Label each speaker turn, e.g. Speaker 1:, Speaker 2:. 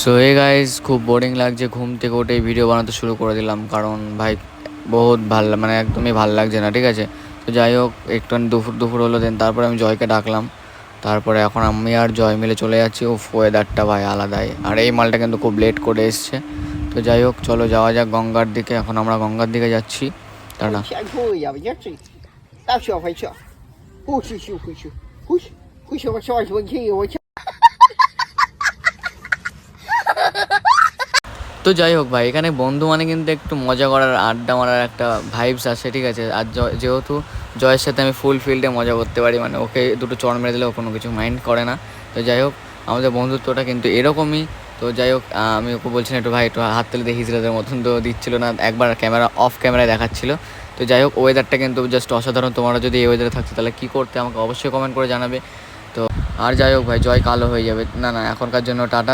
Speaker 1: So hey guys, খুব boring লাগছে। ঘুম থেকে উঠে ভিডিও বানাতে শুরু করে দিলাম, কারণ ভাই বহুত মানে একদমই ভাল লাগছে না, ঠিক আছে। তো যাই হোক, একটু দুপুর দুপুর হলো, দেন তারপরে আমি জয়কে ডাকলাম। তারপরে এখন আমি আর জয় মিলে চলে যাচ্ছি। ও ওয়েদারটা ভাই আলাদাই, আর এই মালটা কিন্তু খুব লেট করে এসছে। তো যাই হোক, চলো যাওয়া যাক গঙ্গার দিকে। এখন আমরা গঙ্গার দিকে যাচ্ছি। টাটা।
Speaker 2: 大小回去，回去，我小时候去我。
Speaker 1: তো যাই হোক ভাই, এখানে বন্ধু মানে কিন্তু একটু মজা করার, আড্ডা মারার একটা ভাইবস আছে, ঠিক আছে। আর যেহেতু জয়ের সাথে আমি ফুল ফিল্ডে মজা করতে পারি, মানে ওকে দুটো চড় মেরে দিলেও কোনো কিছু মাইন্ড করে না। তো যাই হোক, আমাদের বন্ধুত্বটা কিন্তু এরকমই। তো যাই হোক, আমি ওকে বলছিলাম একটু ভাই একটু হাত তুলে দেখিস ওদের মতন, তো দিচ্ছিল না, একবার ক্যামেরা অফ ক্যামেরায় দেখাচ্ছিল। তো যাই হোক, ওয়েদারটা কিন্তু জাস্ট অসাধারণ। তোমরা যদি এই ওয়েদারে থাকতো তাহলে কী করতে আমাকে অবশ্যই কমেন্ট করে জানাবে। তো আর যাই হোক ভাই, জয় কালো হয়ে যাবে। না না, এখনকার জন্য টাটা।